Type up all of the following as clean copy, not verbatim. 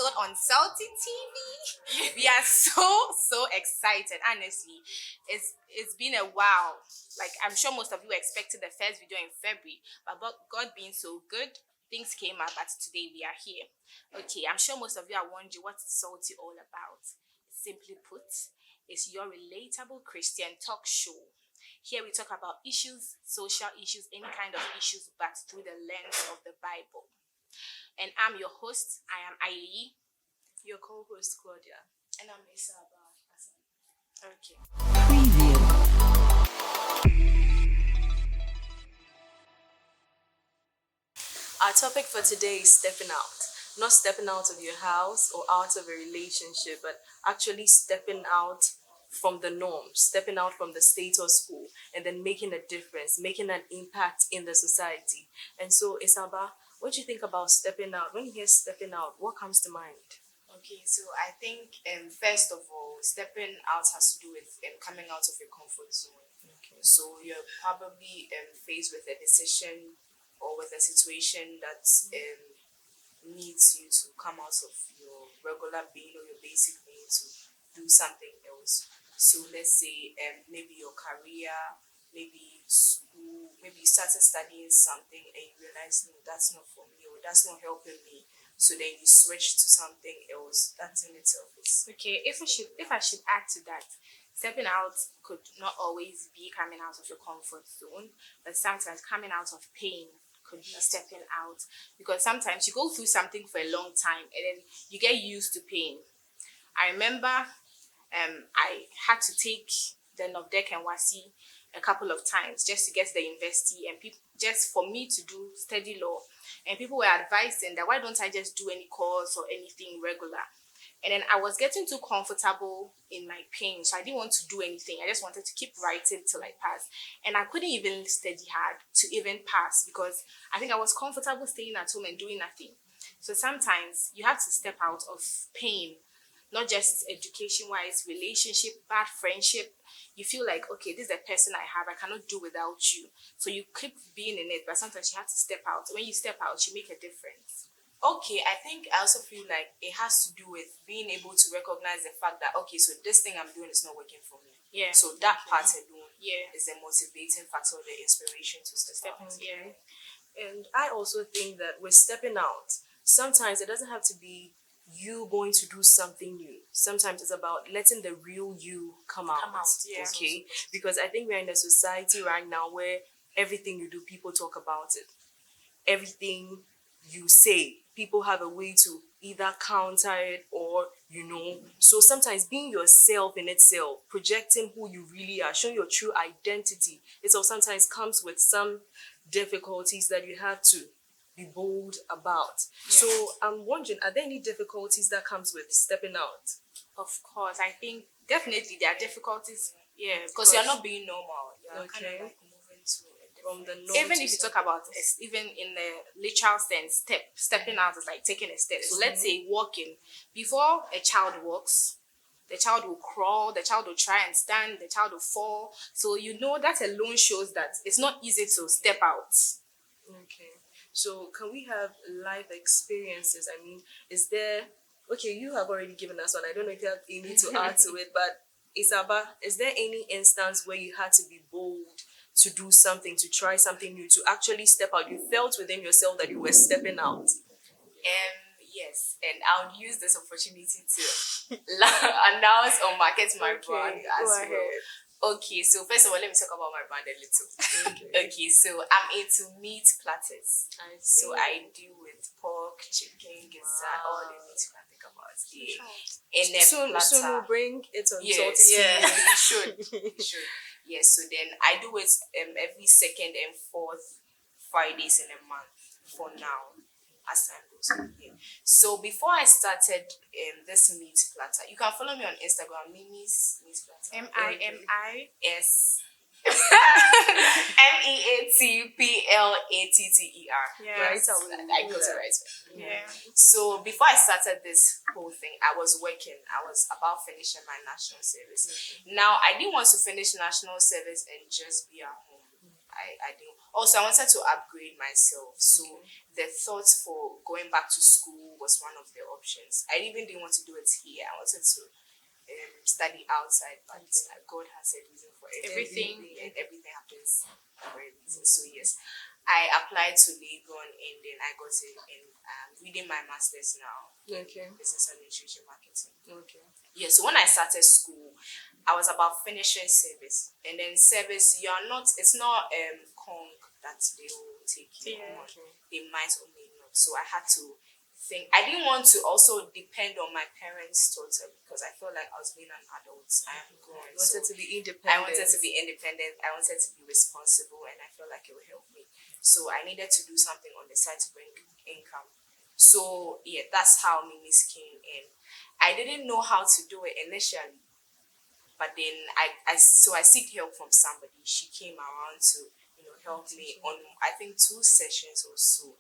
episode on Salty TV. We are so excited. Honestly, it's been a while. Like, I'm sure most of you expected the first video in February, but God being so good, things came up. But today we are here. Okay, I'm sure most of you are wondering what Salty all about. Simply put, it's your relatable Christian talk show. Here we talk about issues, social issues, any kind of issues, but through the lens of the Bible. And I'm your host. I am Ayeyi. Your co-host, Claudia. And I'm Isaba. Okay. Preview. Our topic for today is stepping out. Not stepping out of your house or out of a relationship, but actually stepping out from the norm, stepping out from the status quo, and then making a difference, making an impact in the society. And so, Isaba, what do you think about stepping out? When you hear stepping out, what comes to mind? Okay, so I think first of all, stepping out has to do with coming out of your comfort zone. Okay. So you're probably faced with a decision or with a situation that needs you to come out of your regular being or your basic being to do something else. So let's say maybe your career, maybe school, maybe you started studying something and you realize, no, that's not for me or that's not helping me. So then you switch to something else. That in itself is okay. If I should add to that, stepping out could not always be coming out of your comfort zone, but sometimes coming out of pain could be stepping out, because sometimes you go through something for a long time and then you get used to pain. I remember I had to take the Novdek and Wasi a couple of times just to get to the university, and people just for me to do study law, and people were advising that why don't I just do any course or anything regular. And then I was getting too comfortable in my pain, so I didn't want to do anything. I just wanted to keep writing till I pass. And I couldn't even study hard to even pass because I think I was comfortable staying at home and doing nothing. So sometimes you have to step out of pain, not just education-wise, relationship, bad friendship. You feel like, okay, this is the person I have. I cannot do without you. So you keep being in it, but sometimes you have to step out. When you step out, you make a difference. Okay, I think I also feel like it has to do with being able to recognize the fact that, okay, so this thing I'm doing is not working for me. Yeah. So that part alone is the motivating factor, the inspiration to step out. Yeah. And I also think that with stepping out, sometimes it doesn't have to be you going to do something new. Sometimes it's about letting the real you come out. Yeah. Okay? Because I think we're in a society right now where everything you do, people talk about it. Everything you say, people have a way to either counter it or, so sometimes being yourself in itself, projecting who you really are, showing your true identity, it all sometimes comes with some difficulties that you have to be bold about. Yeah. So I'm wondering, are there any difficulties that comes with stepping out? Of course, I think definitely there are differences. Yeah, because you're not being normal. You're kind of like moving to from the norm. Even if you talk about it, even in the literal sense, stepping out is like taking a step. So let's say walking. Before a child walks, the child will crawl, the child will try and stand, the child will fall. So that alone shows that it's not easy to step out. Okay. So can we have life experiences? I mean, is there... Okay, you have already given us one. I don't know if you have any to add to it, but Isaba, is there any instance where you had to be bold to do something, to try something new, to actually step out? You felt within yourself that you were stepping out. Yes, and I'll use this opportunity to announce or market my brand as well. Okay, so first of all, let me talk about my brand a little. Okay, so I'm into meat platters. So I deal with pork, chicken, gizzard, all the meat you can think about. In a platter. So we'll bring it on Salty. Yeah, you should. Yes, so then I do it every second and fourth Fridays in a month for now, as time goes on. Yeah. So before I started this meat platter, you can follow me on Instagram, Mimi's Meat Platter. MIMIS MEATPLATTER. Yeah, right. I got it right. Yeah. So before I started this whole thing, I was working. I was about finishing my national service. Mm-hmm. Now I didn't want to finish national service and just be at home. I didn't. Also, I wanted to upgrade myself. So the thoughts for going back to school was one of the options. I even didn't want to do it here. I wanted to study outside, but God has a reason for it. Everything happens for a reason. So yes, I applied to Legon and then I got it in reading my master's now. Business administration marketing. Yeah, so when I started school, I was about finishing service. And then service, it's not conk that they will take you on. They might or may not. So I had to think. I didn't want to also depend on my parents totally because I felt like I was being an adult. I am grown. I wanted to be independent. I wanted to be independent. I wanted to be responsible, and I felt like it would help me. So I needed to do something on the side to bring income. So yeah, that's how Mimi's came in. I didn't know how to do it initially, but then I seek help from somebody. She came around to help me on I think 2 sessions or so,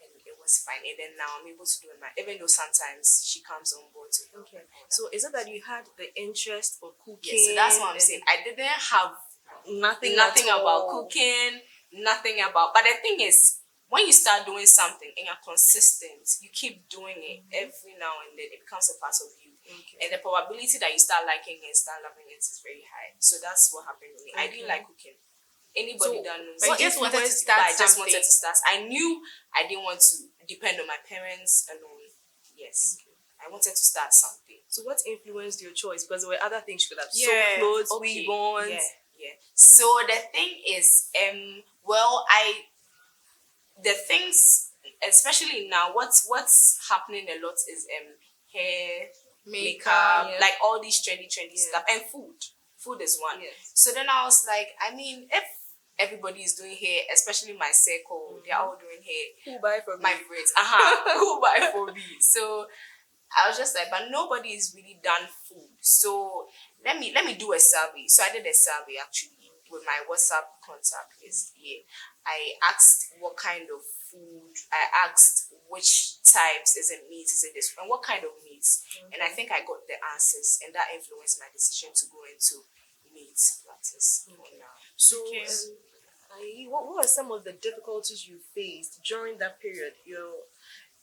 and it was fine. And then now I'm able to do it even though sometimes she comes on board to help. So is it that you had the interest for cooking? Yeah, so that's what I'm saying. I didn't have nothing about cooking, nothing about. But the thing is, when you start doing something and you're consistent, you keep doing it every now and then, it becomes a part of you. And the probability that you start liking it and start loving it is very high. So that's what happened to me. I didn't like cooking. Anybody that knows, but I just wanted to start. I knew I didn't want to depend on my parents alone. Yes. I wanted to start something. So what influenced your choice? Because there were other things you could have sewn clothes, weave on. Yeah. So the thing is, the things, especially now, what's happening a lot is hair, makeup, like all these trendy stuff, and food is one. So then I was like, I mean, if everybody is doing hair, especially my circle, they're all doing hair, who buy for my me? friends, who buy for me? So I was just like, but nobody is really done food, so let me do a survey. So I did a survey actually with my WhatsApp contact list. I asked what kind of food. I asked which types. Is it meat? Is it this? And what kind of meats? And I think I got the answers, and that influenced my decision to go into meat practice. So, what are some of the difficulties you faced during that period?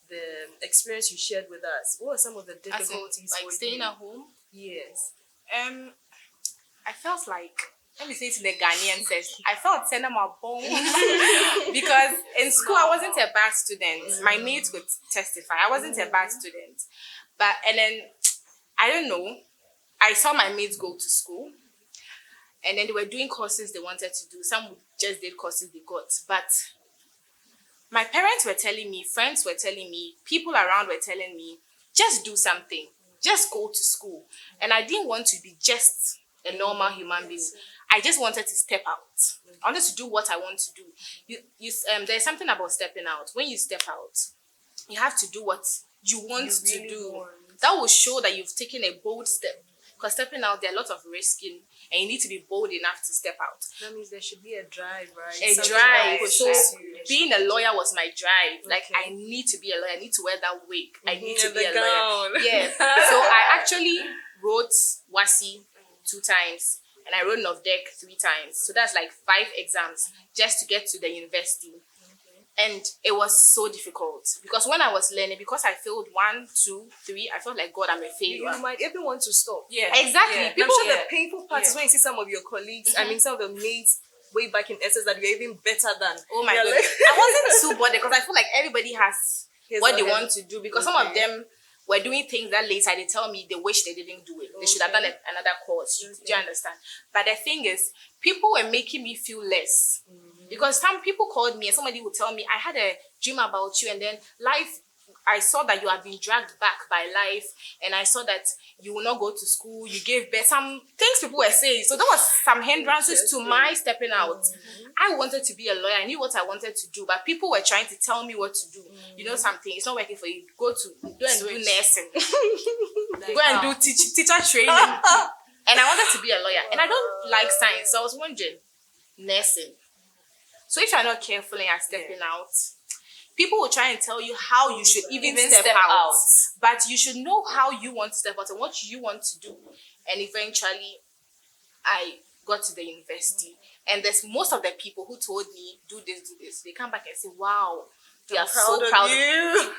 The experience you shared with us. What are some of the difficulties? Like staying at home? Yes. I felt like, let me say it in the Ghanaian sense, I felt cinema bone because in school I wasn't a bad student. My mates could testify. I wasn't a bad student. And then, I don't know, I saw my mates go to school and then they were doing courses they wanted to do. Some just did courses they got. But my parents were telling me, friends were telling me, people around were telling me, just do something. Just go to school. And I didn't want to be just a normal human being. I just wanted to step out. I wanted to do what I want to do. There's something about stepping out. When you step out, you have to do what you want to do. That will show that you've taken a bold step. Because stepping out, there are a lot of risking, and you need to be bold enough to step out. That means there should be a drive, right? A drive. So being a lawyer was my drive. Like, I need to be a lawyer. I need to wear that wig. I need to be a lawyer. Yeah. So I actually wrote WASI 2 times, and I wrote NOVDEC 3 times. So that's like 5 exams just to get to the university. And it was so difficult because when I was learning, because I failed 1, 2, 3, I felt like, God, I'm a failure. You might even want to stop. Yeah, exactly. Yeah. People, the painful part is when you see some of your colleagues, I mean, some of the mates way back in SS that you're even better than. Oh my God. I wasn't too bothered because I feel like everybody has what they want to do because some of them were doing things that later they tell me they wish they didn't do it. They should have done another course. Do you understand? But the thing is, people were making me feel less. Because some people called me and somebody would tell me, I had a dream about you, and then life, I saw that you have been dragged back by life, and I saw that you will not go to school, you gave birth, some things people were saying. So there was some hindrances to my stepping out. I wanted to be a lawyer. I knew what I wanted to do, but people were trying to tell me what to do. You know something, it's not working for you. Go and do nursing. Go and do teacher training. And I wanted to be a lawyer. And I don't like science, so I was wondering, nursing. So if you're not careful and you're stepping out, people will try and tell you how you should even step out. But you should know how you want to step out and what you want to do. And eventually, I got to the university. And there's most of the people who told me, do this. They come back and say, wow, we are so proud of you.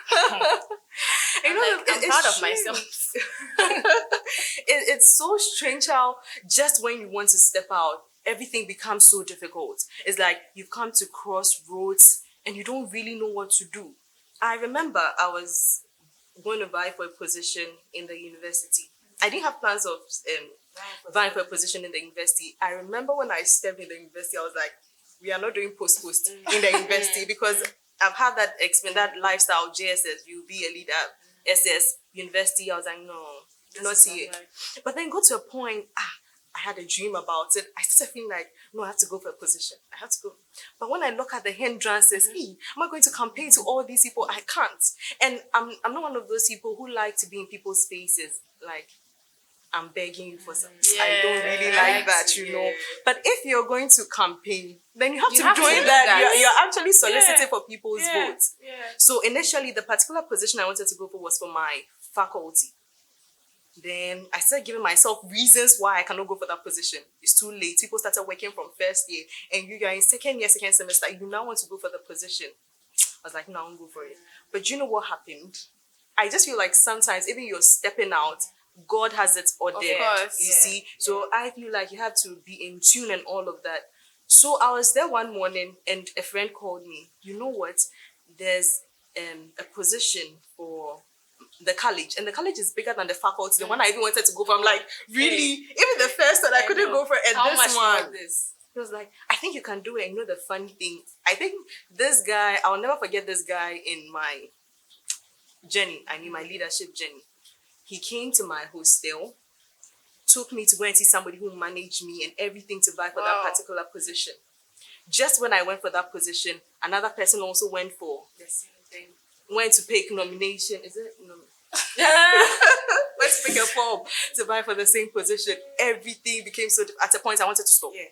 I'm proud of myself. It's so strange how just when you want to step out, everything becomes so difficult. It's like you've come to crossroads and you don't really know what to do. I remember I was going to vie for a position in the university. I didn't have plans of vying for a position in the university. I remember when I stepped in the university, I was like, we are not doing post in the university because I've had that experience, that lifestyle, JSS, you'll be a leader, SS, university. I was like, no, not here. But then got to a point, I had a dream about it. I started feeling like, no, I have to go for a position. I have to go. But when I look at the hindrances, am I going to campaign to all these people? I can't. And I'm not one of those people who like to be in people's faces. Like, I'm begging you for something. I don't really like that, you know. But if you're going to campaign, then you have to join that. You're actually soliciting for people's votes. Yeah. So initially, the particular position I wanted to go for was for my faculty. Then I started giving myself reasons why I cannot go for that position. It's too late. People started working from first year, and you are in second semester. You now want to go for the position. I was like, no, I won't go for it. But you know what happened? I just feel like sometimes, even you're stepping out, God has it ordered. Of course, you see. So I feel like you have to be in tune and all of that. So I was there one morning, and a friend called me. You know what? There's a position for the college, and the college is bigger than the faculty. The one I even wanted to go for, I'm like, really? Even the first one, I couldn't go for it. And How this much one, was this? he was like, I think you can do it. And you know the funny thing? I think this guy, I'll never forget this guy in my journey. I mean, my leadership journey. He came to my hostel, took me to go and see somebody who managed me and everything to vie for that particular position. Just when I went for that position, another person also went for The same thing. went to pick nomination. Is it no? Went to pick a form to vie for the same position. Everything became so. At a point, I wanted to stop. Yeah.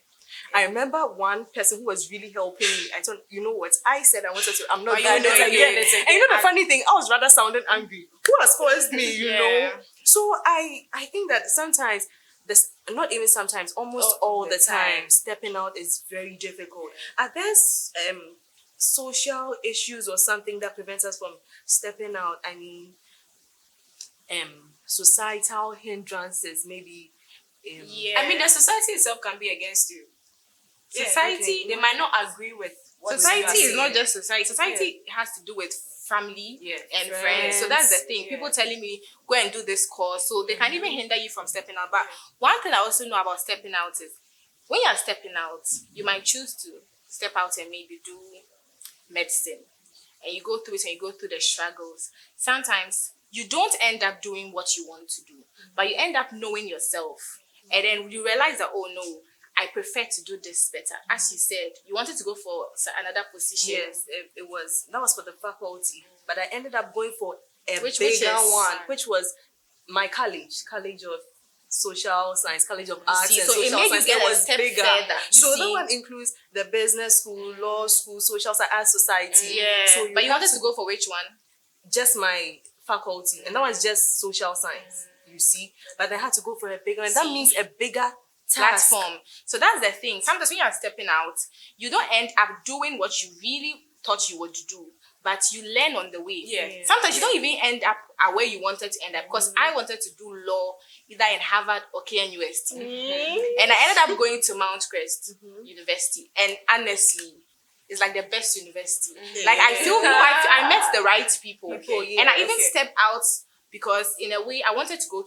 I remember one person who was really helping me. I told, you know what? I said I wanted to. I'm not you doing do this it again. again. And you know the funny thing, I was rather sounding angry. Who has caused me? You know. So I think that sometimes this, not even sometimes, almost all the time, stepping out is very difficult. Are there social issues or something that prevents us from stepping out? I mean, societal hindrances, maybe. I mean, the society itself can be against you. Society, they might not agree with what Society you are is not saying. just society. Society has to do with family and friends. So that's the thing. People telling me, go and do this course. So they can even hinder you from stepping out. But one thing I also know about stepping out is when you're stepping out, you might choose to step out and maybe do medicine. And you go through it and you go through the struggles. Sometimes you don't end up doing what you want to do, but you end up knowing yourself. And then you realize that, oh no, I prefer to do this better. As you said, you wanted to go for another position. Yes, that was for the faculty, but I ended up going for a Which bigger is? one, which was my college of social science, college of arts and so it social made you science. get It a was step bigger. further, you So that see. one includes the business school, law school, social science, art society. Yeah. So But you have wanted to go for which one? just my faculty, and that one's just social science. You see, but I had to go for a bigger, and that means a bigger task. Platform. So that's the thing. Sometimes when you're stepping out, you don't end up doing what you really thought you would do, but you learn on the way. Yeah. Sometimes you don't even end up at where you wanted to end up. Because I wanted to do law either in Harvard or KNUST. And I ended up going to Mount Crest University. And honestly, it's like the best university. Like I feel I met the right people. And I even stepped out because in a way I wanted to go